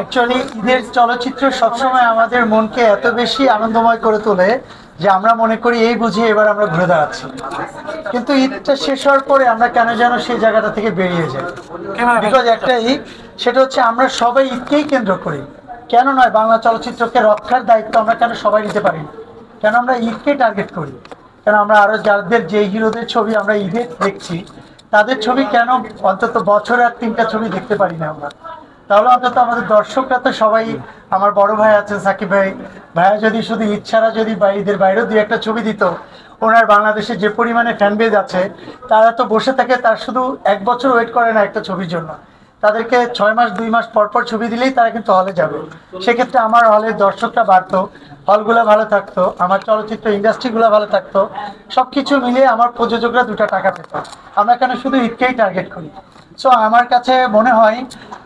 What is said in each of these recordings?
Actually ঈদের চলচ্চিত্র সবসময় আমাদের মনকে এত বেশি আনন্দময় করে তোলে যে আমরা মনে করি এই বুঝি এবার আমরা ঘুরে দাঁড়াচ্ছি, কিন্তু ঈদটা শেষ হওয়ার পরে আমরা কেন যেন সেই জায়গাটা থেকে বেরিয়ে যাই। বিকজ একটাই, সেটা হচ্ছে আমরা সবাই ঈদকেই কেন্দ্র করি। কেন নয়, বাংলা চলচ্চিত্রকে রক্ষার দায়িত্ব আমরা কেন সবাই নিতে পারি না? কেন আমরা ঈদকে টার্গেট করি? কেন আমরা আরো যাদের যে হিরোদের ছবি আমরা ঈদে দেখছি তাদের ছবি কেন অন্তত বছরে আর 3টা ছবি দেখতে পারি না আমরা? তাহলে অন্তত আমাদের দর্শকরা তো সবাই, আমার বড় ভাই আছেন সাকিব ভাই, ভাইয়া যদি শুধু ঈদ ছাড়া যদি ঈদের বাইরেও 2-1টা ছবি দিত, ওনার বাংলাদেশে যে পরিমাণে ফ্যান বেজ আছে তারা তো বসে থাকে, তার শুধু 1 বছর ওয়েট করে না একটা ছবির জন্য। তাদেরকে 6 মাস 2 মাস পর পর ছবি দিলেই তারা কিন্তু হলে যাবে। সেক্ষেত্রে আমার হলের দর্শকরা বাড়তো, হলগুলো ভালো থাকতো, আমার চলচ্চিত্র ইন্ডাস্ট্রিগুলো ভালো থাকতো, সব কিছু মিলিয়ে আমার প্রযোজকরা 2টা টাকা পেত। আমরা কেন শুধু ঈদকেই টার্গেট করি? সো আমার কাছে মনে হয়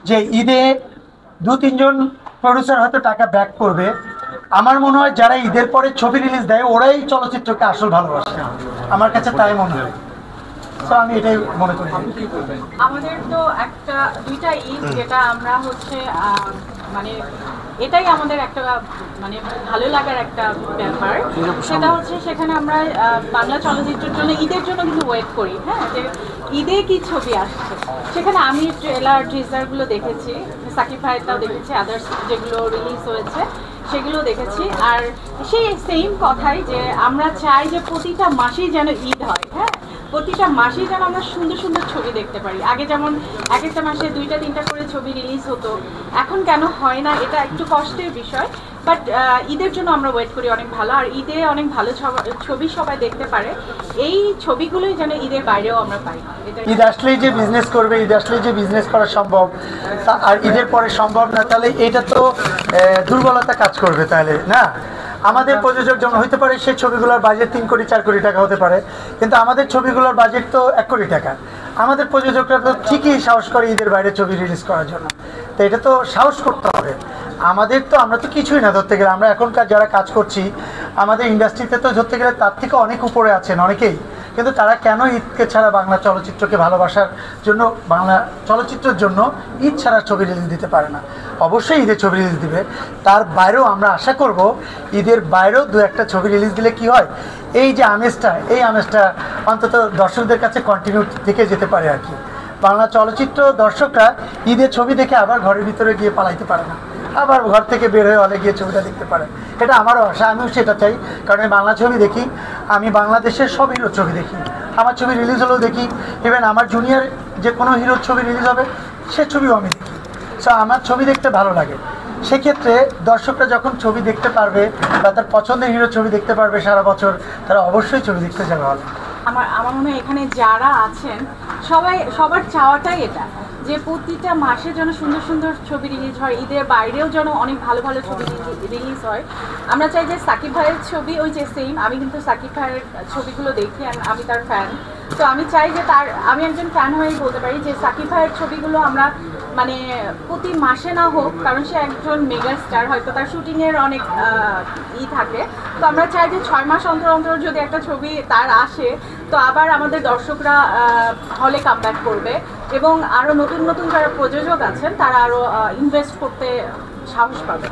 যে ঈদে 2-3 জন প্রডিউসার হয়তো টাকা ব্যাক করবে। আমার মনে হয় যারা ঈদের পরে ছবি রিলিজ দেয় ওরাই চলচ্চিত্রকে আসল ভালোবাসে, আমার কাছে তাই মনে হয়। তো আমি এটাই মনে করি। আমাদের তো একটা দুইটা ঈদ যেটা আমরা হচ্ছে মানে এটাই আমাদের একটা মানে ভালো লাগার একটা ব্যাপার। সেটা হচ্ছে সেখানে আমরা বাংলা চলচ্চিত্রের জন্য ঈদের জন্য কিন্তু ওয়েট করি, হ্যাঁ, যে ঈদে কি ছবি আসছে। সেখানে আমি ট্রেলার টিজারগুলো দেখেছি, সাকিব ভাইয়েরটাও দেখেছি, আদার্স যেগুলো রিলিজ হয়েছে সেগুলো দেখেছি। আর সেই সেম কথাই যে আমরা চাই যে প্রতিটা মাসেই যেন ঈদ হয়, হ্যাঁ, প্রতিটা মাসেই যেন আমরা সুন্দর সুন্দর ছবি দেখতে পারি। আগে যেমন এক একটা মাসে 2টা 3টা করে ছবি রিলিজ হতো, এখন কেন হয় না এটা একটু কষ্টের বিষয়। বাট ঈদের জন্য আমরা ওয়েট করি অনেক ভালো, আর ঈদে অনেক ভালো ছবি সবাই দেখতে পারে। এই ছবিগুলোই যেন ঈদের বাইরেও আমরা পাই। ঈদ আসলেই যে বিজনেস করবে, ঈদ আসলেই যে বিজনেস করা সম্ভব, আর ঈদের পরে সম্ভব না, তাহলে এটা তো দুর্বলতা কাজ করবে তাহলে না। আমাদের প্রযোজক যেমন হইতে পারে সেই ছবিগুলোর বাজেট 3 কোটি 4 কোটি টাকা হতে পারে, কিন্তু আমাদের ছবিগুলোর বাজেট তো 1 কোটি টাকা। আমাদের প্রযোজকরা তো ঠিকই সাহস করে ঈদের বাইরে ছবি রিলিজ করার জন্য। তো এটা তো সাহস করতে হবে আমাদের। তো আমরা তো কিছুই না ধরতে গেলে, আমরা এখনকার যারা কাজ করছি আমাদের ইন্ডাস্ট্রিতে তো ধরতে গেলে তার থেকে অনেক উপরে আছেন অনেকেই, কিন্তু তারা কেন ঈদকে ছাড়া বাংলা চলচ্চিত্রকে ভালোবাসার জন্য, বাংলা চলচ্চিত্রের জন্য ঈদ ছাড়া ছবি রিলিজ দিতে পারে না? অবশ্যই ঈদের ছবি রিলিজ দিবে, তার বাইরেও আমরা আশা করব ঈদের বাইরেও 2-1টা ছবি রিলিজ দিলে কি হয়, এই যে আমেজটা, এই আমেজটা অন্তত দর্শকদের কাছে কন্টিনিউ থেকে যেতে পারে আর কি। বাংলা চলচ্চিত্র দর্শকরা ঈদের ছবি দেখে আবার ঘরের ভিতরে গিয়ে পালাইতে পারে না, আবার ঘর থেকে বের হয়ে হলে গিয়ে ছবিটা দেখতে পারে। এটা আমারও আশা, আমিও সেটা চাই। কারণ আমি বাংলা ছবি দেখি, আমি বাংলাদেশের সব হিরোর ছবি দেখি, আমার ছবি রিলিজ হলেও দেখি, ইভেন আমার জুনিয়র যে কোনো হিরোর ছবি রিলিজ হবে সে ছবিও আমি দেখি। সো আমার ছবি দেখতে ভালো লাগে। সেক্ষেত্রে দর্শকরা যখন ছবি দেখতে পারবে বা তার পছন্দের হিরোর ছবি দেখতে পারবে সারা বছর, তারা অবশ্যই ছবি দেখতে যাবে হলে। আমার মনে হয় এখানে যারা আছেন সবার চাওয়াটাই এটা, যে প্রতিটা মাসে যেন সুন্দর সুন্দর ছবি রিলিজ হয়, ঈদের বাইরেও যেন অনেক ভালো ভালো ছবি রিলিজ হয়। আমরা চাই যে সাকিব ভাইয়ের ছবি ওই যে সেম, আমি কিন্তু সাকিব ভাইয়ের ছবিগুলো দেখি, আমি তার ফ্যান। তো আমি চাই যে আমি একজন ফ্যান হয়েই বলতে পারি যে সাকিব ভাইয়ের ছবিগুলো আমরা মানে প্রতি মাসে না হোক, কারণ সে একজন মেগা স্টার, হয়তো তার শুটিংয়ের অনেক থাকে। তো আমরা চাই যে 6 মাস অন্তর অন্তর যদি একটা ছবি তার আসে, তো আবার আমাদের দর্শকরা হলে কামব্যাক করবে, এবং আরও নতুন নতুন যারা প্রযোজক আছেন তারা আরও ইনভেস্ট করতে সাহস পাবে।